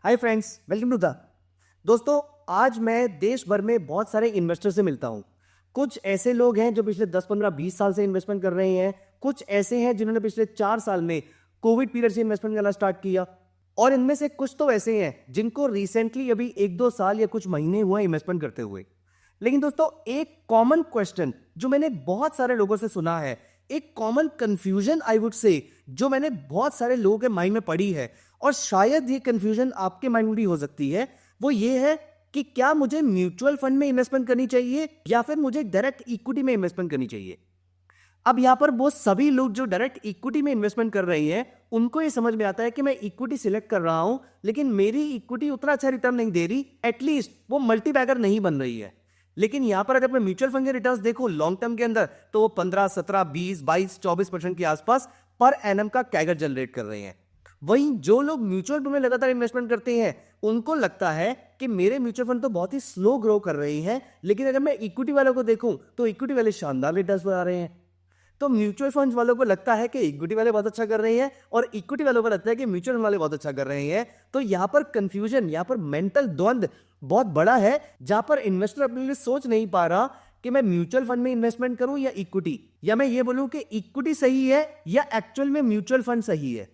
Hi friends, welcome to the दोस्तों। आज मैं देश भर में बहुत सारे इन्वेस्टर से मिलता हूं। कुछ ऐसे लोग हैं जो पिछले 10 15 20 साल से इन्वेस्टमेंट कर रहे हैं। कुछ ऐसे हैं जिन्होंने पिछले 4 साल में कोविड पीरियड से इन्वेस्टमेंट करना स्टार्ट किया। और इनमें से कुछ तो ऐसे हैं जिनको रिसेंटली अभी 1-2 साल या कुछ महीने हुआ इन्वेस्टमेंट करते हुए। लेकिन दोस्तों, एक कॉमन क्वेश्चन जो मैंने बहुत सारे लोगों से सुना है, एक कॉमन कंफ्यूजन आई वुड से, जो मैंने बहुत सारे लोगों के माइंड में पड़ी है, और शायद ये कंफ्यूजन आपके माइंड में भी हो सकती है, वो ये है कि क्या मुझे म्यूचुअल फंड में इन्वेस्टमेंट करनी चाहिए या फिर मुझे डायरेक्ट इक्विटी में इन्वेस्टमेंट करनी चाहिए। अब यहां पर वो सभी लोग जो डायरेक्ट इक्विटी में इन्वेस्टमेंट कर रहे हैं, उनको ये समझ में आता है कि मैं इक्विटी सिलेक्ट कर रहा हूं, लेकिन मेरी इक्विटी उतना अच्छा रिटर्न नहीं दे रही, एटलीस्ट वो मल्टीबैगर नहीं बन रही है। लेकिन यहां पर अगर मैं म्यूचुअल फंड के रिटर्न्स देखूं लॉन्ग टर्म के अंदर, तो वो 15, 17, 20, 22, 24% के आसपास पर एनम का कैगर जनरेट कर रहे हैं। वहीं जो लोग म्यूचुअल फंड में लगातार इन्वेस्टमेंट करते हैं, उनको लगता है कि मेरे म्यूचुअल फंड तो बहुत ही स्लो ग्रो कर रहे हैं, लेकिन अगर मैं इक्विटी वालों को देखूं तो इक्विटी वाले शानदार रिटर्न्स बना रहे हैं। तो म्यूचुअल फंड वालों को लगता है कि इक्विटी वाले बहुत अच्छा कर रहे हैं, और इक्विटी वालों को लगता है कि म्यूचुअल फंड वाले बहुत अच्छा कर रहे हैं। तो यहां पर कंफ्यूजन, यहां पर मेंटल द्वंद बहुत बड़ा है, जहां पर इन्वेस्टर अपने लिए सोच नहीं पा रहा कि मैं म्यूचुअल फंड में इन्वेस्टमेंट करूं या इक्विटी, या मैं ये बोलूं कि इक्विटी सही है या एक्चुअल में म्यूचुअल फंड सही है।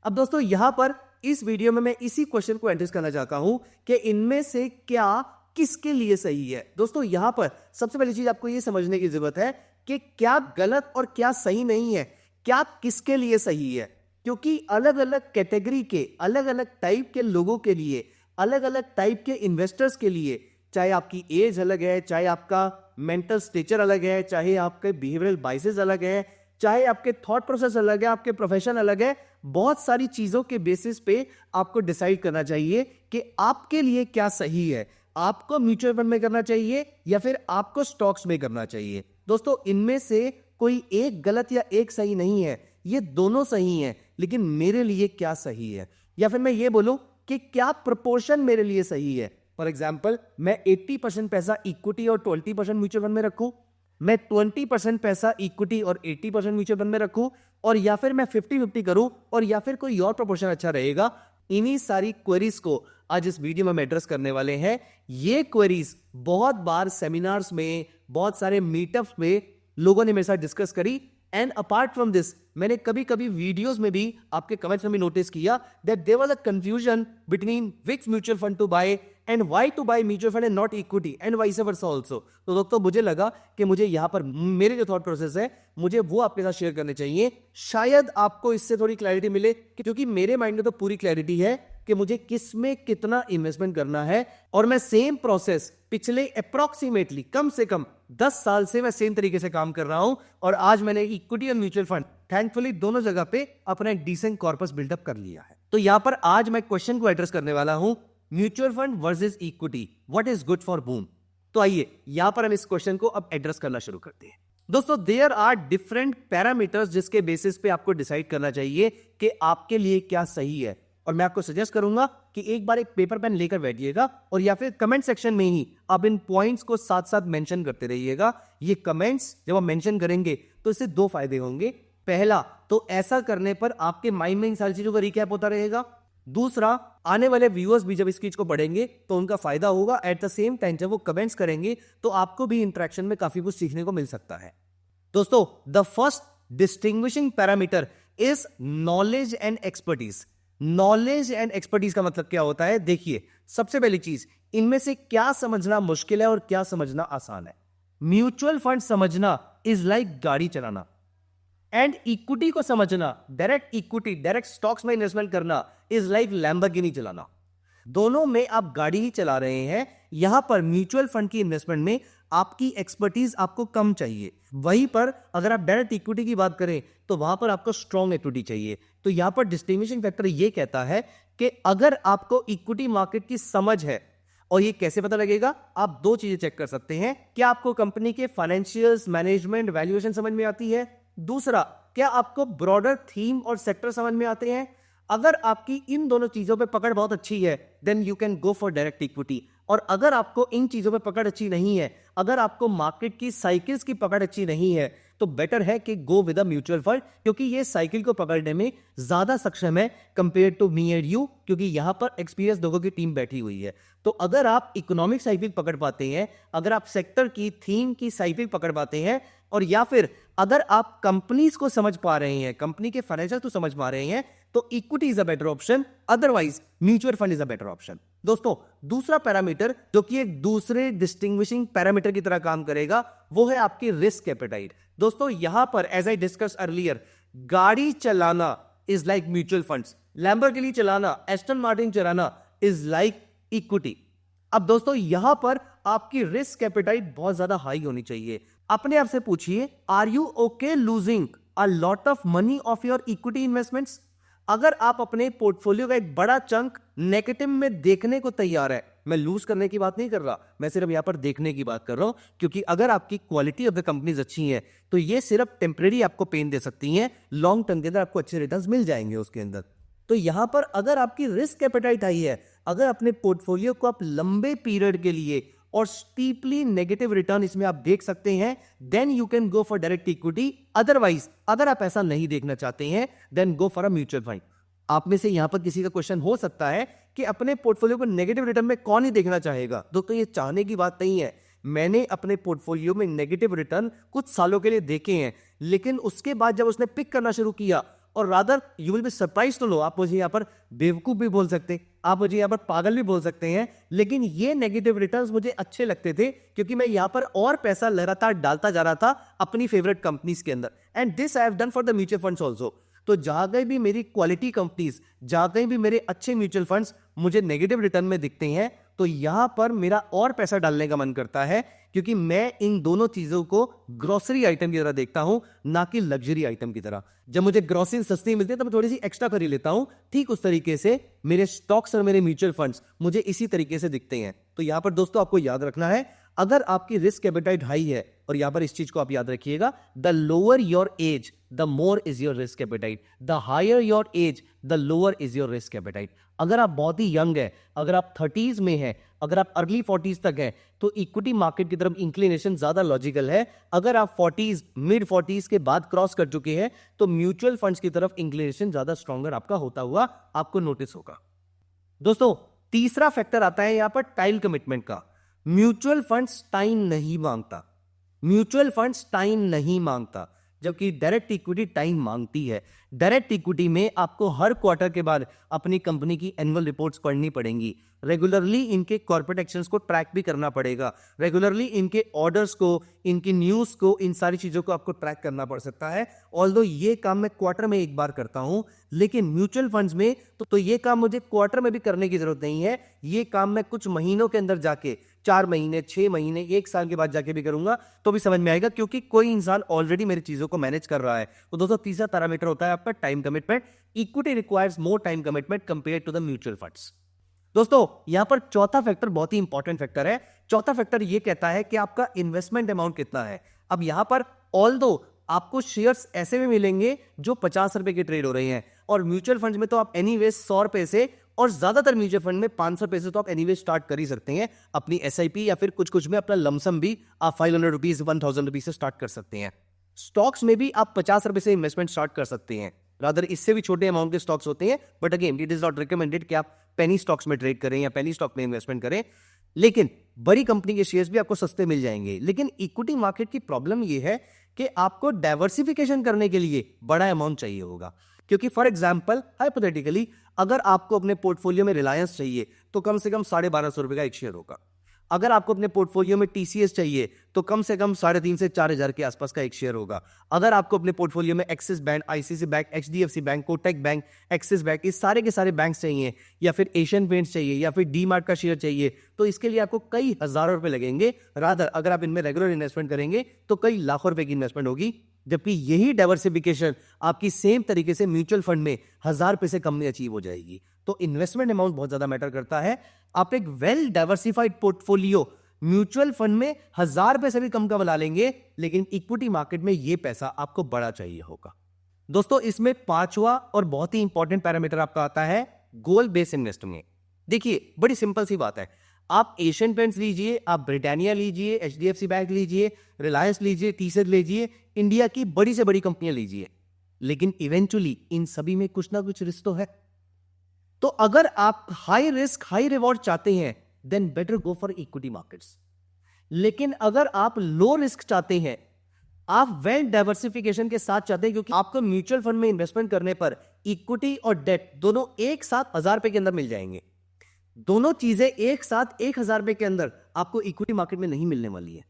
अब दोस्तों, यहां पर इस वीडियो में मैं इसी क्वेश्चन को एड्रेस करना चाहता हूं कि इनमें से क्या किसके लिए सही है। दोस्तों, यहां पर सबसे पहली चीज आपको यह समझने की जरूरत है कि क्या गलत और क्या सही नहीं है, क्या किसके लिए सही है। क्योंकि अलग अलग कैटेगरी के, अलग अलग टाइप के लोगों के लिए, अलग अलग टाइप के इन्वेस्टर्स के लिए, चाहे आपकी एज अलग है, चाहे आपका मेंटल स्टेचर अलग है, चाहे आपके बिहेवियरल बाइसेस अलग है, चाहे आपके थॉट प्रोसेस अलग है, आपके प्रोफेशन अलग है, बहुत सारी चीजों के बेसिस पे आपको डिसाइड करना चाहिए कि आपके लिए क्या सही है। आपको म्यूचुअल फंड में करना चाहिए या फिर आपको स्टॉक्स में करना चाहिए। दोस्तों, इनमें से कोई एक गलत या एक सही नहीं है, ये दोनों सही हैं, लेकिन मेरे लिए क्या सही है, या फिर मैं ये बोलूं कि क्या प्रोपोर्शन मेरे लिए सही है। फॉर एग्जाम्पल, मैं 80% पैसा इक्विटी और 20% म्यूचुअल फंड में रखूं, मैं 20% पैसा इक्विटी और 80% म्यूचुअल फंड में रखूं, और या फिर मैं 50-50 करूं, और या फिर कोई और प्रोपोर्शन अच्छा रहेगा। इन्हीं सारी क्वेरीज को आज इस वीडियो में हम एड्रेस करने वाले हैं। ये क्वेरीज बहुत बार सेमिनार्स में, बहुत सारे मीटअप्स में लोगों ने मेरे साथ डिस्कस करी, एंड अपार्ट फ्रॉम दिस, मैंने कभी कभी वीडियोस में भी, आपके कमेंट्स में भी नोटिस किया that there was a confusion between which mutual fund to buy and why to buy mutual fund and not equity and vice versa also. तो दोस्तों, मुझे लगा कि मुझे यहां पर मेरे जो थॉट प्रोसेस है, मुझे वो आपके साथ शेयर करने चाहिए। शायद आपको इससे थोड़ी क्लैरिटी मिले, क्योंकि मेरे माइंड में तो पूरी क्लैरिटी है कि मुझे किस में कितना इन्वेस्टमेंट करना है। और मैं सेम प्रोसेस पिछले अप्रॉक्सीमेटली कम से कम 10 साल से मैं सेम तरीके से काम कर रहा हूं, और आज मैंने इक्विटी और म्यूचुअल फंड थैंकफुली दोनों जगह पे अपना एक डिसेंट कॉर्पस बिल्डअप कर लिया है। तो यहां पर आज मैं क्वेश्चन को एड्रेस करने वाला हूं, mutual fund versus equity, what is good for boom. तो आइए यहां पर हम इस क्वेश्चन को अब एड्रेस करना शुरू करते हैं। दोस्तों, देयर आर डिफरेंट पैरामीटर्स जिसके बेसिस पे आपको डिसाइड करना चाहिए कि आपके लिए क्या सही है। और मैं आपको सजेस्ट करूंगा कि एक बार एक पेपर पेन लेकर बैठिएगा, और या फिर कमेंट सेक्शन में ही आप इन पॉइंट्स को साथ साथ मेंशन करते रहिएगा। ये कमेंट्स जब आप मेंशन करेंगे तो इससे दो फायदे होंगे। पहला, तो ऐसा करने पर आपके माइंड में इन सारी चीजों का रिकैप होता रहेगा। दूसरा, आने वाले व्यूअर्स भी जब इस चीज को पढ़ेंगे तो उनका फायदा होगा। एट द सेम टाइम जब वो कमेंट्स करेंगे तो आपको भी इंटरेक्शन में काफी कुछ सीखने को मिल सकता है। दोस्तों, the first distinguishing parameter is knowledge and expertise. Knowledge and expertise का मतलब क्या होता है? देखिए, सबसे पहली चीज, इनमें से क्या समझना मुश्किल है और क्या समझना आसान है। म्यूचुअल फंड समझना इज लाइक गाड़ी चलाना, एंड इक्विटी को समझना, डायरेक्ट इक्विटी, डायरेक्ट स्टॉक्स में इन्वेस्टमेंट करना इज लाइक लैम्बोर्गिनी चलाना। दोनों में आप गाड़ी ही चला रहे हैं। यहां पर म्यूचुअल फंड की इन्वेस्टमेंट में आपकी एक्सपर्टीज आपको कम चाहिए, वहीं पर अगर आप डायरेक्ट इक्विटी की बात करें तो वहां पर आपको स्ट्रॉन्ग इक्विटी चाहिए। तो यहां पर डिस्टिंग्विशिंग फैक्टर ये कहता है कि अगर आपको इक्विटी मार्केट की समझ है, और ये कैसे पता लगेगा? आप दो चीजें चेक कर सकते हैं। क्या आपको कंपनी के फाइनेंशियल्स, मैनेजमेंट, वैल्यूएशन समझ में आती है? दूसरा, क्या आपको ब्रॉडर थीम और सेक्टर समझ में आते हैं? अगर आपकी इन दोनों चीजों पे पकड़ बहुत अच्छी है, then you can go for direct equity. और अगर आपको इन चीजों पे पकड़ अच्छी नहीं है, अगर आपको मार्केट की साइकिल्स की पकड़ अच्छी नहीं है, तो बेटर है कि go with a mutual fund, क्योंकि ये साइकिल को पकड़ने में ज्यादा सक्षम है compare to me and you, क्योंकि यहां पर एक्सपीरियंस लोगों की टीम बैठी हुई है। तो अगर आप इकोनॉमिक साइकिल पकड़ पाते हैं, अगर आप सेक्टर की थीम की साइकिल पकड़ पाते हैं, और या फिर अगर आप कंपनीज को समझ पा रहे हैं, कंपनी के फाइनेंशियल तो समझ पा रहे हैं, तो equity is a better option, otherwise mutual fund is a better option. दोस्तों, दूसरा पैरामीटर जो कि एक दूसरे डिस्टिंग्विशिंग पैरामीटर की तरह काम करेगा, वो है आपकी रिस्क एपेटाइट। दोस्तों, यहां पर एज आई डिस्कस अर्लियर, गाड़ी चलाना is like mutual funds, Lamborghini चलाना, एस्टन मार्टिन चलाना इज लाइक इक्विटी। अब दोस्तों, यहां पर आपकी रिस्क एपेटाइट बहुत ज्यादा हाई होनी चाहिए। अपने आप से पूछिए, are you okay losing a lot of money of your equity investments? अगर आप अपने पोर्टफोलियो का एक बड़ा चंक नेगेटिव में देखने को तैयार है, मैं लूज करने की बात नहीं कर रहा, मैं सिर्फ यहां पर देखने की बात कर रहा हूं, क्योंकि अगर आपकी क्वालिटी ऑफ द कंपनीज अच्छी है तो ये सिर्फ टेम्परेरी आपको पेन दे सकती हैं, लॉन्ग टर्म के अंदर आपको अच्छे रिटर्न्स मिल जाएंगे उसके अंदर। तो यहां पर अगर आपकी रिस्क एपेटाइट आई है, अगर अपने पोर्टफोलियो को आप लंबे पीरियड के लिए और स्टीपली नेगेटिव रिटर्न इसमें आप देख सकते हैं, then you can go for direct equity. Otherwise अगर आप ऐसा नहीं देखना चाहते हैं, then go for a mutual fund. आप में से यहां पर किसी का क्वेश्चन हो सकता है कि अपने पोर्टफोलियो को नेगेटिव रिटर्न में कौन ही देखना चाहेगा। दोस्तों, ये चाहने की बात नहीं है। मैंने अपने पोर्टफोलियो में नेगेटिव रिटर्न कुछ सालों के लिए देखे हैं, लेकिन उसके बाद जब उसने पिक करना शुरू किया, और rather you will be surprise, तो लो, आप मुझे यहां पर बेवकूफ भी बोल सकते, आप मुझे यहां पर पागल भी बोल सकते हैं, लेकिन ये नेगेटिव रिटर्न्स मुझे अच्छे लगते थे, क्योंकि मैं यहां पर और पैसा लगातार डालता जा रहा था अपनी फेवरेट कंपनीज के अंदर। And this I have done for the mutual funds also. तो जहां कहीं भी मेरी क्वालिटी कंपनीज, जहां कहीं भी मेरे अच्छे म्यूचुअल फंड्स मुझे नेगेटिव रिटर्न में दिखते हैं, तो यहां पर मेरा और पैसा डालने का मन करता है, क्योंकि मैं इन दोनों चीजों को ग्रोसरी आइटम की तरह देखता हूं, ना कि लग्जरी आइटम की तरह। जब मुझे ग्रोसरी सस्ती मिलती है तो मैं थोड़ी सी एक्स्ट्रा खरीद लेता हूं, ठीक उस तरीके से मेरे स्टॉक्स और मेरे म्यूचुअल फंड्स मुझे इसी तरीके से दिखते हैं। तो यहां पर दोस्तों आपको याद रखना है, अगर आपकी रिस्क एपेटाइट हाई है, और यहां पर इस चीज को आप याद रखिएगा, the lower your age the more is your risk appetite, the higher your age the lower is your risk appetite. अगर आप बहुत ही यंग है, अगर आप 30s में हैं, अगर आप अर्ली 40s तक हैं, तो इक्विटी मार्केट की तरफ इंक्लिनेशन ज्यादा लॉजिकल है। अगर आप 40s मिड 40s के बाद क्रॉस कर चुके हैं, तो म्यूचुअल फंड्स की तरफ इंक्लिनेशन ज्यादा स्ट्रॉन्गर आपका होता हुआ आपको नोटिस होगा। दोस्तों, तीसरा फैक्टर आता है यहां पर टाइम कमिटमेंट का। म्यूचुअल फंड्स टाइम नहीं मांगता, म्यूचुअल फंड्स टाइम नहीं मांगता, जबकि डायरेक्ट इक्विटी टाइम मांगती है। डायरेक्ट इक्विटी में आपको हर क्वार्टर के बाद अपनी कंपनी की एनुअल रिपोर्ट्स पढ़नी पड़ेंगी, रेगुलरली इनके कॉर्पोरेट एक्शंस को ट्रैक भी करना पड़ेगा, रेगुलरली इनके ऑर्डर्स को, इनकी न्यूज को, इन सारी चीजों को आपको ट्रैक करना पड़ सकता है। ऑल्दो ये काम मैं क्वार्टर में एक बार करता हूं, लेकिन म्यूचुअल फंड्स में तो ये काम मुझे क्वार्टर में भी करने की जरूरत नहीं है। ये काम मैं कुछ महीनों के अंदर जाके, 4 महीने, 6 महीने, 1 साल के बाद जाके भी करूंगा तो भी समझ में आएगा, क्योंकि कोई इंसान ऑलरेडी मेरी चीजों को मैनेज कर रहा है। तो दोस्तों, तीसरा पैरामीटर होता है आपका time commitment. Equity requires more time commitment compare to the mutual funds. दोस्तों, यहां पर चौथा फैक्टर बहुत ही इंपॉर्टेंट फैक्टर है। चौथा फैक्टर यह कहता है कि आपका इन्वेस्टमेंट अमाउंट कितना है। अब यहां पर ऑल्दो आपको शेयर्स ऐसे में मिलेंगे जो 50 रुपए के ट्रेड हो रहे हैं, और म्यूचुअल फंड में तो आप एनीवेज 100 रुपए से, और ज्यादातर म्यूचुअल फंड में 500 रुपए से तो आप एनीवेज स्टार्ट कर ही सकते हैं अपनी एसआईपी, या फिर कुछ में अपना लमसम भी आप 500 रुपीज 1000 रुपीज से स्टार्ट कर सकते हैं। स्टॉक्स में भी आप 50 रुपए से इन्वेस्टमेंट स्टार्ट कर सकते हैं, रादर इससे भी छोटे अमाउंट के स्टॉक्स होते हैं, but again it is not recommended कि आप पेनी स्टॉक्स में ट्रेड करें या पेनी स्टॉक में इन्वेस्टमेंट करें। लेकिन बड़ी कंपनी के शेयर्स भी आपको सस्ते मिल जाएंगे। लेकिन इक्विटी मार्केट की प्रॉब्लम यह है कि आपको डाइवर्सिफिकेशन करने के लिए बड़ा अमाउंट चाहिए होगा, क्योंकि फॉर एग्जांपल हाइपोथेटिकली अगर आपको अपने पोर्टफोलियो में रिलायंस चाहिए तो कम से कम 1250 रुपए का एक शेयर होगा। अगर आपको अपने पोर्टफोलियो में टीसीएस चाहिए तो कम से कम 3,500 से 4,000 के आसपास का एक शेयर होगा। अगर आपको अपने पोर्टफोलियो में axis bank, ICICI bank, HDFC bank, Kotak bank, axis bank, इस सारे के सारे बैंक्स चाहिए, या फिर एशियन पेंट्स चाहिए, या फिर डी मार्ट का शेयर चाहिए, तो इसके लिए आपको कई हजारों रुपए लगेंगे। रादर अगर आप इनमें रेगुलर इन्वेस्टमेंट करेंगे तो कई लाखों रुपए की इन्वेस्टमेंट होगी, जबकि यही डाइवर्सिफिकेशन आपकी सेम तरीके से म्यूचुअल फंड में 1000 रुपए से कम में अचीव हो जाएगी। तो इन्वेस्टमेंट अमाउंट बहुत ज्यादा मैटर करता है। आप एक well diversified portfolio mutual fund में 1000 रुपए से भी कम का बना लेंगे, लेकिन इक्विटी मार्केट में यह पैसा आपको बड़ा चाहिए होगा। दोस्तों, इसमें पांचवा और बहुत ही इंपॉर्टेंट पैरामीटर आपका आता है गोल बेस्ड इन्वेस्टमेंट। देखिए, बड़ी सिंपल सी बात है, आप एशियन पेंट्स लीजिए, आप ब्रिटानिया लीजिए, HDFC बैंक लीजिए, रिलायंस लीजिए, टीसीएस लीजिए, इंडिया की बड़ी से बड़ी कंपनियां लीजिए, लेकिन इवेंचुअली इन सभी में कुछ ना कुछ रिस्क तो है। तो अगर आप हाई रिस्क हाई रिवॉर्ड चाहते हैं then better go for equity markets. लेकिन अगर आप लो रिस्क चाहते हैं, आप वेल डाइवर्सिफिकेशन के साथ चाहते हैं, क्योंकि आपको म्यूचुअल फंड में इन्वेस्टमेंट करने पर इक्विटी और डेट दोनों एक साथ 1000 रुपए के अंदर मिल जाएंगे। दोनों चीजें एक साथ 1000 रुपए के अंदर आपको इक्विटी मार्केट में नहीं मिलने वाली है।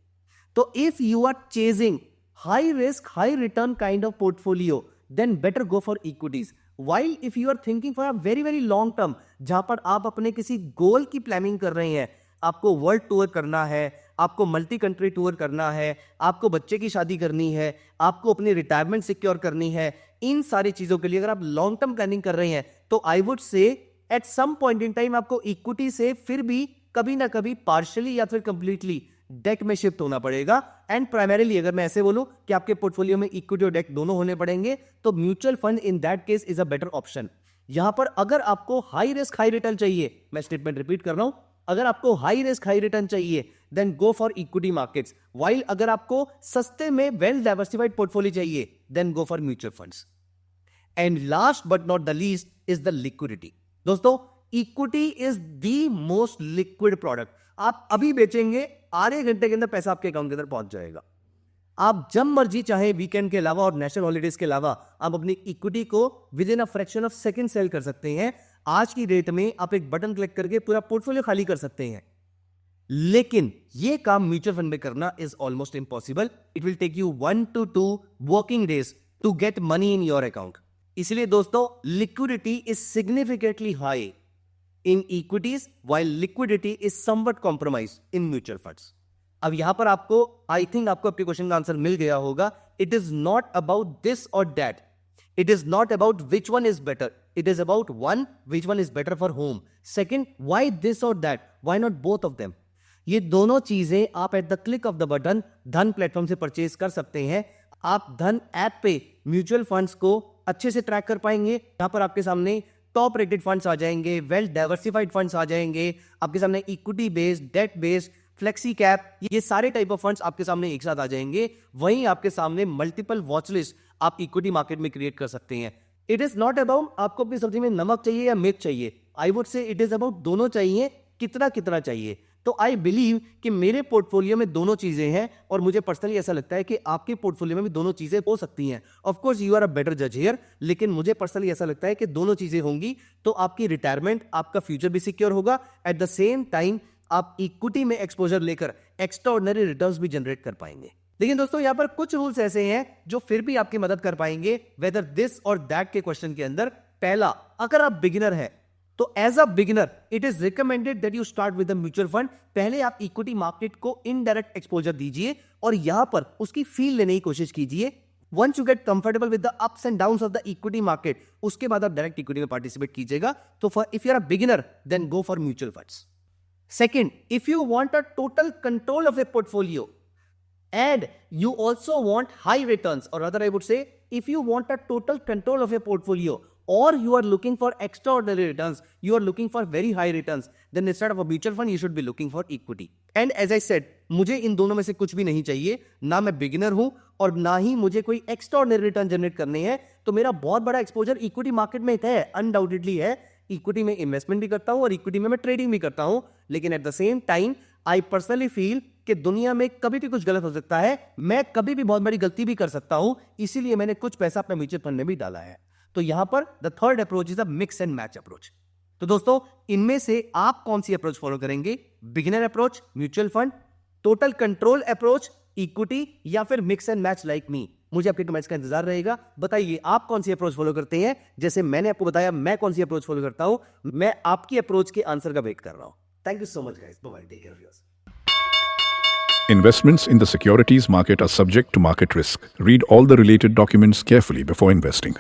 तो if you are chasing high risk high return kind of portfolio then better go for equities. While if you are thinking for a very very long term, जहां पर आप अपने किसी गोल की प्लानिंग कर रहे हैं, आपको वर्ल्ड टूर करना है, आपको मल्टी कंट्री टूर करना है, आपको बच्चे की शादी करनी है, आपको अपनी रिटायरमेंट सिक्योर करनी है, इन सारी चीजों के लिए अगर आप लॉन्ग टर्म प्लानिंग कर रहे हैं तो I would say at some point in time आपको इक्विटी से फिर भी कभी ना कभी पार्शियली या फिर कंप्लीटली डेट में शिफ्ट होना पड़ेगा। एंड प्राइमरीली अगर मैं ऐसे बोलूं कि आपके पोर्टफोलियो में इक्विटी और डेट दोनों होने पड़ेंगे, तो mutual fund in that case is a better option. यहां पर अगर आपको हाई रिस्क हाई रिटर्न चाहिए, मैं स्टेटमेंट रिपीट कर रहा हूं, अगर आपको हाई रिस्क हाई रिटर्न चाहिए then go for equity markets. While अगर आपको सस्ते में वेल डाइवर्सिफाइड पोर्टफोलियो चाहिए then go for mutual funds. And last but not the least is the liquidity. दोस्तों, equity is the most liquid product. आप अभी बेचेंगे, आधे घंटे के अंदर पैसा आपके अकाउंट के अंदर पहुंच जाएगा। आप जब मर्जी चाहे वीकेंड के अलावा और नेशनल हॉलीडेज के अलावा आप अपनी इक्विटी को within a fraction of second sell कर सकते हैं। आज की डेट में आप एक बटन क्लिक करके पूरा पोर्टफोलियो खाली कर सकते हैं। लेकिन यह काम म्यूचुअल फंड में करना is almost impossible. It will take you 1 to 2 working days to get money in your account. इसलिए दोस्तों, liquidity is significantly high in equities while liquidity is somewhat compromised in mutual funds। अब यहां पर आपको I think आपको आपके question का answer मिल गया होगा। It is not about this और that, it is not about which one is better, it is about one which one is better for home, second why this और that, why not both of them. ये दोनों चीजें आप at the click of the button Dhan platform से purchase कर सकते हैं। आप धन ऐप पे म्यूचुअल फंड्स को अच्छे से ट्रैक कर पाएंगे। यहां पर आपके सामने टॉप रेटेड फंड्स आ जाएंगे, वेल डाइवर्सिफाइड फंड्स आ जाएंगे, आपके सामने equity based, debt based, flexi cap, ये सारे टाइप ऑफ फंड्स आपके सामने एक साथ आ जाएंगे। वहीं आपके सामने मल्टीपल वॉच लिस्ट आप इक्विटी मार्केट में क्रिएट कर सकते हैं। इट इज नॉट अबाउट आपको अपनी सब्जी में नमक चाहिए या मिर्च चाहिए, आई वुड से इट इज अबाउट दोनों चाहिए, कितना कितना चाहिए। तो आई बिलीव कि मेरे पोर्टफोलियो में दोनों चीजें हैं और मुझे पर्सनली ऐसा लगता है कि आपके पोर्टफोलियो में भी दोनों चीजें हो सकती हैं। Of course you are a better जज हियर, लेकिन मुझे पर्सनली ऐसा लगता है कि दोनों चीजें होंगी तो आपकी रिटायरमेंट, आपका फ्यूचर भी सिक्योर होगा। एट द सेम टाइम आप इक्विटी में एक्सपोजर लेकर एक्स्ट्राऑर्डिनरी रिटर्न्स भी जनरेट कर पाएंगे। लेकिन दोस्तों, यहां पर कुछ रूल्स ऐसे हैं जो फिर भी आपकी मदद कर पाएंगे वेदर दिस और दैट के क्वेश्चन के अंदर। पहला, अगर आप बिगिनर है तो as a beginner it is recommended that you start with the mutual fund. पहले आप इक्विटी मार्केट को इनडायरेक्ट एक्सपोजर दीजिए और यहां पर उसकी फील लेने की कोशिश कीजिए। Once you get comfortable with the ups and downs of the equity market, उसके बाद आप डायरेक्ट इक्विटी में पार्टिसिपेट कीजिएगा। तो for if you are a beginner then go for mutual funds. Second, if you want a total control of a portfolio and you also want high returns, or rather I would say if you want a total control of a portfolio or you are looking for extraordinary returns, you are looking for very high returns, then instead of a mutual fund you should be looking for equity। and as I said, मुझे इन दोनों में से कुछ भी नहीं चाहिए, ना मैं बिगिनर हूं और ना ही मुझे कोई एक्स्ट्राऑर्डिनरी रिटर्न जनरेट करने हैं। तो मेरा बहुत बड़ा एक्सपोजर इक्विटी मार्केट में है, अनडाउटेडली है। इक्विटी में इन्वेस्टमेंट भी करता हूं और इक्विटी में मैं ट्रेडिंग भी करता हूं, लेकिन at the same time I personally feel कि दुनिया में कभी भी कुछ गलत हो सकता है, मैं कभी भी बहुत बड़ी गलती भी कर सकता हूं, इसीलिए मैंने कुछ पैसा अपने म्यूचुअल फंड में भी डाला है। तो यहां पर the third approach is a mix and match approach. तो दोस्तों, इनमें से आप कौन सी अप्रोच फॉलो करेंगे? Beginner approach mutual fund, total control approach equity, या फिर mix and match like me? मुझे आपके कमेंट्स का इंतजार रहेगा। बताइए आप कौन सी अप्रोच फॉलो करते हैं। जैसे मैंने आपको बताया मैं कौन सी अप्रोच फॉलो करता हूं, मैं आपकी अप्रोच के आंसर का वेट कर रहा हूं। Thank you so much guys, bye bye, take care of yourself. Investments in the securities market are subject to market risk. Read all the related documents carefully before investing.